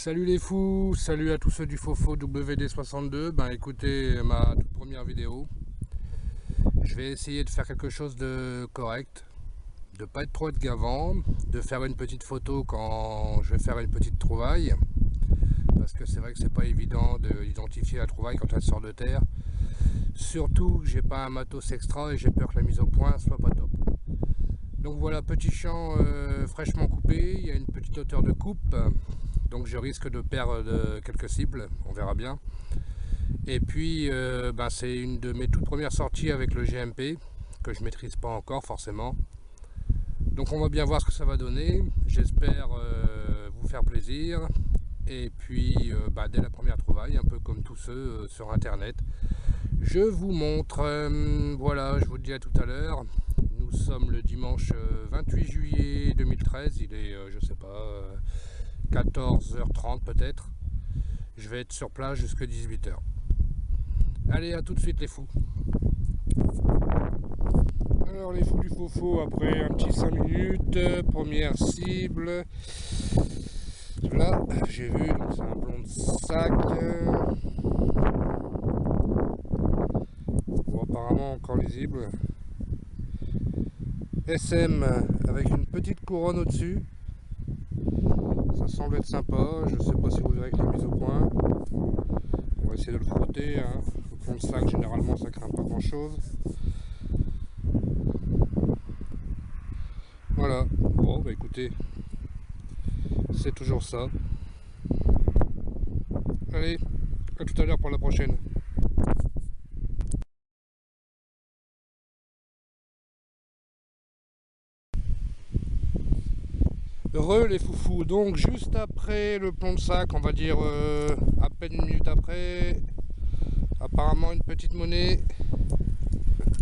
Salut les fous, salut à tous ceux du Fofo WD62. Ben écoutez ma toute première vidéo. Je vais essayer de faire quelque chose de correct, de pas être trop gavant, de faire une petite photo quand je vais faire une petite trouvaille. Parce que c'est vrai que c'est pas évident d'identifier la trouvaille quand elle sort de terre. Surtout que j'ai pas un matos extra et j'ai peur que la mise au point soit pas top. Donc voilà, petit champ fraîchement coupé, il y a une petite hauteur de coupe. Donc je risque de perdre quelques cibles, on verra bien. Et puis c'est une de mes toutes premières sorties avec le GMP, que je maîtrise pas encore forcément. Donc on va bien voir ce que ça va donner. J'espère vous faire plaisir. Et puis dès la première trouvaille, un peu comme tous ceux sur internet, je vous montre. Voilà, je vous le dis à tout à l'heure. Nous sommes le dimanche 28 juillet 2013, il est je sais pas 14h30 peut-être. Je vais être sur place jusqu'à 18h. Allez, à tout de suite les fous. Alors les fous du Fofo, après un petit 5 minutes, première cible. Là, j'ai vu, donc c'est un blond de sac. Bon, apparemment encore lisible. SM avec une petite couronne au-dessus. Ça semble être sympa, je sais pas si vous verrez avec la mise au point. On va essayer de le frotter, hein. Au fond de sac, généralement ça craint pas grand chose. Voilà, bon bah écoutez, c'est toujours ça. Allez, à tout à l'heure pour la prochaine. Heureux les foufous, donc juste après le plomb de sac, on va dire à peine une minute après, apparemment une petite monnaie.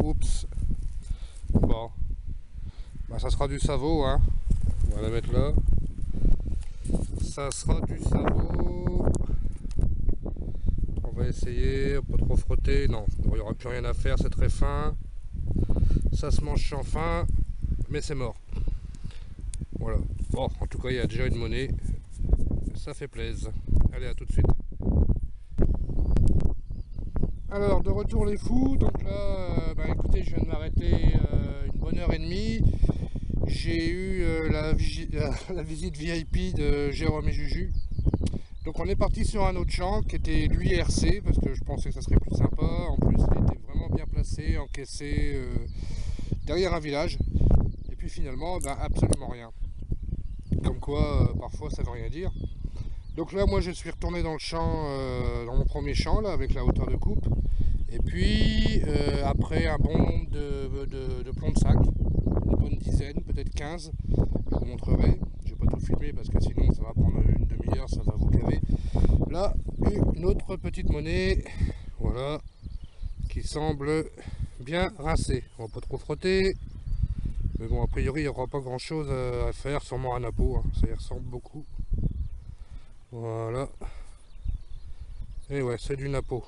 Oups. Bon, ça sera du savon, hein. On va la mettre là. Ça sera du savon. On va essayer, pas trop frotter, non, il n'y aura plus rien à faire, c'est très fin. Ça se mange sans fin, mais c'est mort. Voilà. Bon, en tout cas, il y a déjà une monnaie. Ça fait plaisir. Allez, à tout de suite. Alors, de retour les fous. Donc là, écoutez, je viens de m'arrêter une bonne heure et demie. J'ai eu la visite VIP de Jérôme et Juju. Donc on est parti sur un autre champ qui était lui RC, parce que je pensais que ça serait plus sympa. En plus, il était vraiment bien placé, encaissé derrière un village. Et puis finalement, absolument rien. Comme quoi, parfois, ça veut rien dire. Donc là, moi, je suis retourné dans le champ, dans mon premier champ, là, avec la hauteur de coupe. Et puis, après un bon nombre de plombs de sac, une bonne dizaine, peut-être 15, je vous montrerai. Je vais pas tout filmer parce que sinon, ça va prendre une demi-heure, ça va vous gaver. Là, une autre petite monnaie, voilà, qui semble bien rincée. On va pas trop frotter. Mais bon, a priori, il n'y aura pas grand chose à faire, sûrement un napo, hein. Ça y ressemble beaucoup. Voilà. Et ouais, c'est du napo.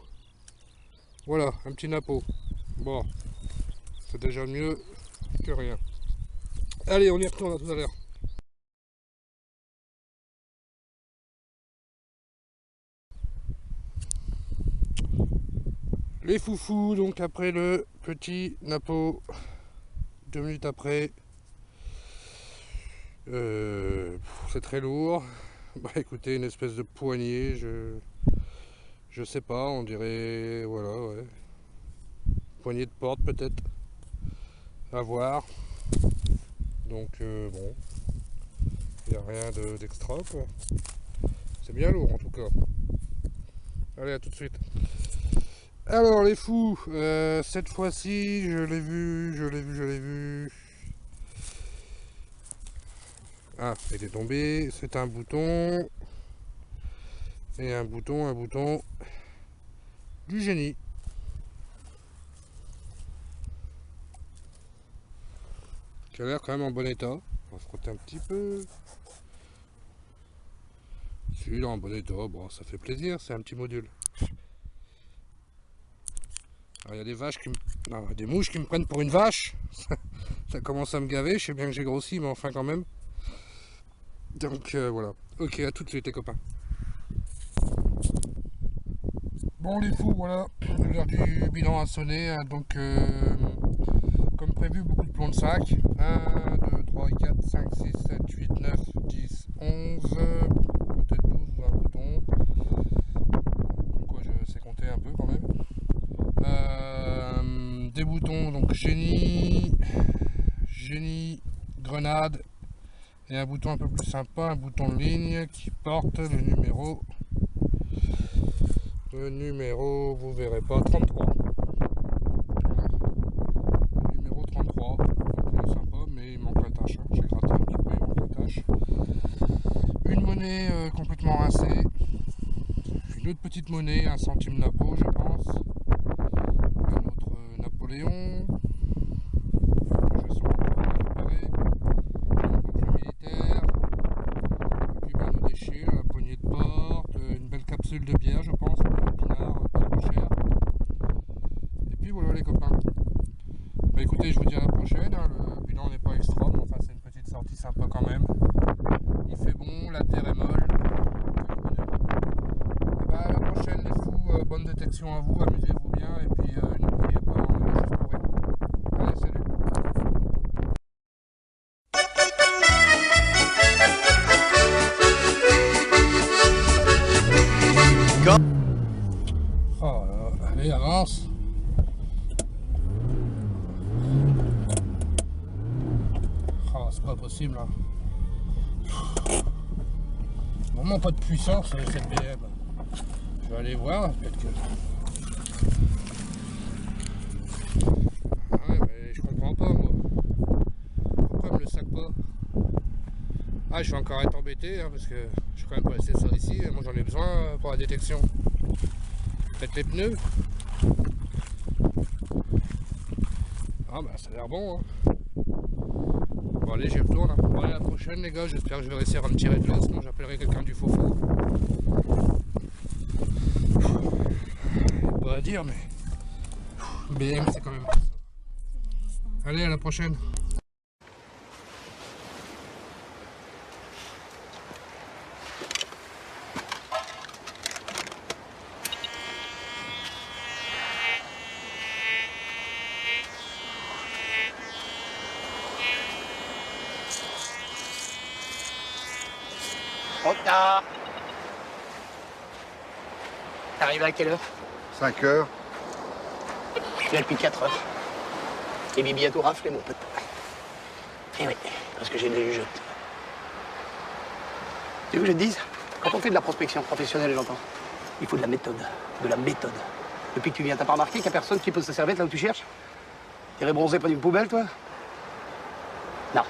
Voilà, un petit napo. Bon, c'est déjà mieux que rien. Allez, on y retourne, à tout à l'heure. Les foufous, donc après le petit napo, 2 minutes après. C'est très lourd. Écoutez, une espèce de poignée, je sais pas, on dirait, voilà, ouais. Poignée de porte peut-être, à voir. Donc bon, il n'y a rien d'extra, quoi. C'est bien lourd en tout cas. Allez, à tout de suite. Alors les fous, cette fois-ci, je l'ai vu. Ah, il est tombé, c'est un bouton. Et un bouton du génie. Qui a l'air quand même en bon état. On va frotter un petit peu. Celui-là en bon état, bon, ça fait plaisir, c'est un petit module. Alors il y a des vaches qui me... Non, des mouches qui me prennent pour une vache. Ça commence à me gaver, je sais bien que j'ai grossi, mais enfin quand même. Donc voilà. Ok, à tout de suite les copains. Bon les fous, voilà, l'heure du bilan a sonné, hein, donc comme prévu, beaucoup de plombs de sac. 1, 2, 3, 4, 5, 6, 7, 8, 9, 10, 11, peut-être 12 ou 20 boutons. Donc quoi, je sais compter un peu quand même. Des boutons, donc génie, grenade, et un bouton un peu plus sympa, un bouton de ligne qui porte le numéro. Le numéro, vous verrez pas, 33. Voilà. Le numéro 33. Donc sympa, mais il manque la tâche. Hein. J'ai gratté un petit peu, il manque la tâche. Une monnaie complètement rincée. Une autre petite monnaie, 1 centime Napo, je pense. Un autre Napoléon. Je suis en train de récupérer. Une boucle militaire. Et puis ben, nos déchets, la poignée de porte, une belle capsule de bière, je pense, pinard, pas trop cher. Et puis voilà les copains. Bah écoutez, je vous dis à la prochaine. Hein. Le bilan n'est pas extra, mais enfin c'est une petite sortie sympa quand même. Il fait bon, la terre est molle. Et bah à la prochaine les fous, bonne détection à vous, amusez-vous bien et puis n'oubliez pas, on est là juste pour rire. Allez, salut. Oh là, allez, avance. Oh, c'est pas possible là. Vraiment pas de puissance cette BM. Je vais aller voir, peut-être que. Ah ouais, mais je comprends pas moi. Pourquoi elle me le sac pas? Ah, je vais encore être embêté hein, parce que je vais quand même pas laisser ça ici. Moi j'en ai besoin pour la détection. Peut-être les pneus. Ah bah ça a l'air bon hein. Bon allez, j'y retourne. Hein. Bon, allez, à la prochaine les gars, j'espère que je vais réussir à me tirer de là, sinon j'appellerai quelqu'un du fofo. Pas à dire mais BM c'est quand même. Allez, à la prochaine. Retard. T'arrives à quelle heure? 5 heures. Je suis là depuis 4 heures. Et Bibi a tout raflé, mon pote. Eh oui, parce que j'ai des jugeotes. Tu veux que je te dise? Quand on fait de la prospection professionnelle, j'entends, il faut de la méthode. De la méthode. Depuis que tu viens, t'as pas remarqué qu'il y a personne qui pose sa serviette là où tu cherches? T'irais bronzer pas d'une poubelle, toi? Non.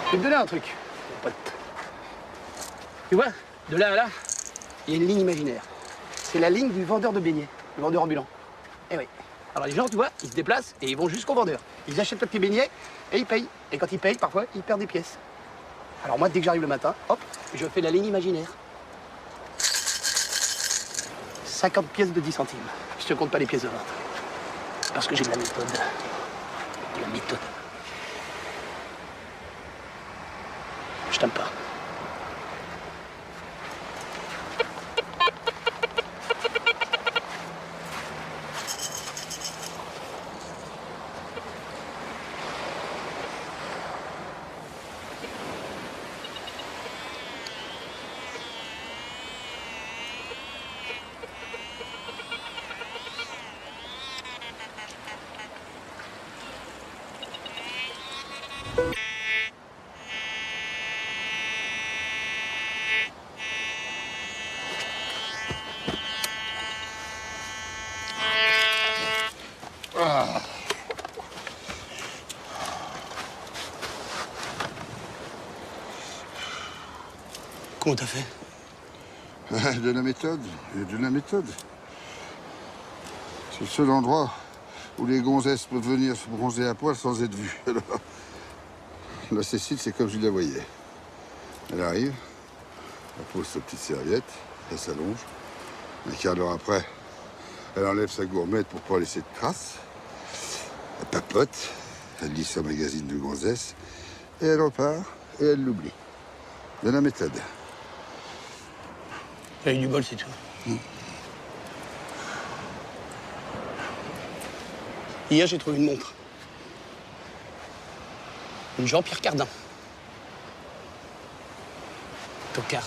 Je vais te donner un truc, mon pote. Tu vois, de là à là, il y a une ligne imaginaire. C'est la ligne du vendeur de beignets, le vendeur ambulant. Eh oui. Alors les gens, tu vois, ils se déplacent et ils vont jusqu'au vendeur. Ils achètent le petit beignet et ils payent. Et quand ils payent, parfois, ils perdent des pièces. Alors moi, dès que j'arrive le matin, hop, je fais la ligne imaginaire. 50 pièces de 10 centimes. Je te compte pas les pièces de 20. Parce que j'ai de la méthode. De la méthode. Je t'aime pas. Ah. Comment t'as fait? De la méthode, de la méthode. C'est le seul endroit où les gonzesses peuvent venir se bronzer à poil sans être vues. Alors, la Cécile, c'est comme je la voyais. Elle arrive, elle pose sa petite serviette, elle s'allonge. Un quart d'heure après, elle enlève sa gourmette pour pas laisser de traces. Elle papote, elle lit son magazine de gonzesse, et elle repart, et elle l'oublie. De la méthode. J'ai eu du bol, c'est tout. Hier, j'ai trouvé une montre. Une Jean-Pierre Cardin. Tocard.